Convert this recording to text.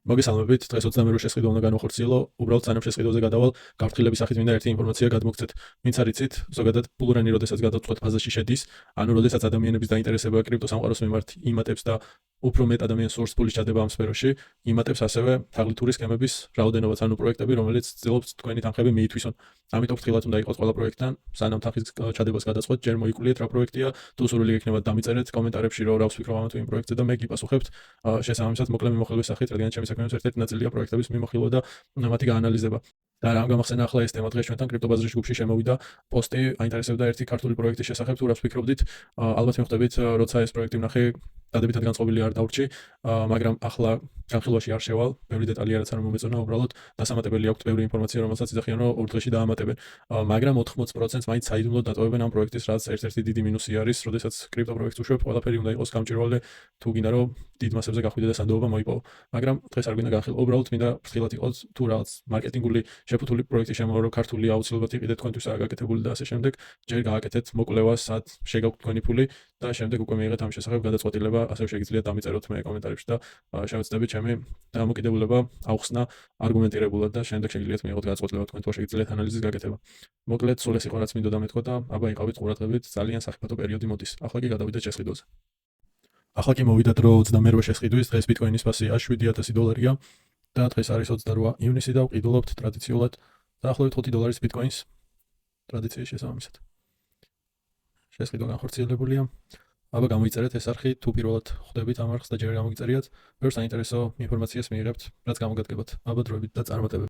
მოგესალმებით, დღეს 28 შესყიდვა უნდა განვახორციელო, უბრალოდ სანამ შესყიდვაზე გადავალ, გაფრთხილების სახით მინდა ერთი ინფორმაცია გადმოგცეთ. ვინც არ იცით, ზოგადად ბულრანი როდესაც გადაწყვეტ ფაზაში შედის, ანუ როდესაც ადამიანების დაინტერესება კრიპტოსამყაროს მიმართ იმატებს და უფრო მეტ ადამიანს სურს ფულის ჩადება ამ სფეროში, იმატებს ასევე თაღლითური სქემების რაოდენობაც, ანუ პროექტები, რომელიც ცდილობს თქვენი თანხები მიითვისონ. ამიტომ ფრთხილად უნდა იყოთ ყველა პროექტთან, სანამ თანხის ჩადებას გადაწყვეტ, ჯერ მოიკულიეთ რა პროექტია, თუ სურვილი გექნებათ დამიწერეთ კომენტარებში, რომ რა ვსფიქრობ ამ თუ იმ პროექტზე და მე გიპასუხებთ შესაბამისად მოკლე მიმოხილვის სახით, რადგან ჩემი საქმეების ერთ-ერთი ნაწილია პროექტების მიმოხილვა და მათი გაანალიზება. და რა გამახსენა ახლა ეს თემა დღეს ჩვენთან კრიპტობაზრის ჯგუფში შემოვიდა პოსტი, აინტერესებდა ერთი ქართული პროექტის შესახებ, თუ რა ვფიქრობდით, ალბათ მიხვდებით, როცა ეს პროექტი ვნახე, დადებითად განწყობილი არ დავრჩი, მაგრამ ახლა განხილვაში არ შევალ, ბევრი დეტალი არაც არ მომეწონა, უბრალოდ დასამატებელი აქვთ ბევრი ინფორმაცია, რომელსაც იძახიან, რომ ორ დღეში დაამატებენ. მაგრამ 80%-ს მაინც საიდუმლოდ დატოვებენ ამ პროექტის, რაც ერთ-ერთი დიდი მინუსი არის, როდესაც კრიპტო პროექტს უშვებ, ყველაფერი უნდა იყოს გამჭვირვალე, თუ გინდა რომ დიდ მასებზე გახვიდე და სანდოობა მოიპოვო. მაგრამ დღეს არ გვინდა განხილვა, უბრალოდ მინდა ფრთხილად იყოთ, თუ რაღაც მარკეტინგული შეფუთული პროექტი შემოვარო ქართული აუცილებლად იყიდეთ თქვენთვისაა გაკეთებული და ასე შემდეგ, ჯერ გააკეთეთ მოკვლევა, სად შეგაქვთ თქვენი ფული და შემდეგ უკვე მიიღეთ ამის შესახებ გადაწყვეტილება, ასევე შეგიძლიათ დამიწეროთ მე კომენტარებში და შევეცდებით ჩემი დამოკიდებულება ავხსნა არგუმენტირებულად და შემდეგ შეგიძლიათ მიიღოთ გადაწყვეტილება თქვენ თუ შეგიძლიათ ანალიზის გაკეთება. მოკლედ სულ ეს იყო რაც მინდოდა მეთქვა და აბა იყავით ყურადღებით, ძალიან სახიფათო პერიოდი მოდის. ახლა კი გადავიდეთ შესყიდვაზე. ახლა კი მოვიდა დრო 28 შესყიდვის, დღეს ბიტკოინის ფასი $7,000 და დღეს არის 28 ივნისი და ვყიდულობთ ტრადიციულად დაახლოებით $5 ბიტკოინს ტრადიციის შესაბამისად. შესყიდვა განხორციელებულია. აბა გამოიწერეთ ეს არხი, თუ პირველად ხვდებით ამ არხს და ჯერ გამოგიწერიათ, ბევრ საინტერესო ინფორმაციას მიიღებთ, რაც გამოგადგებათ. აბა დროებით და წარმატებებით.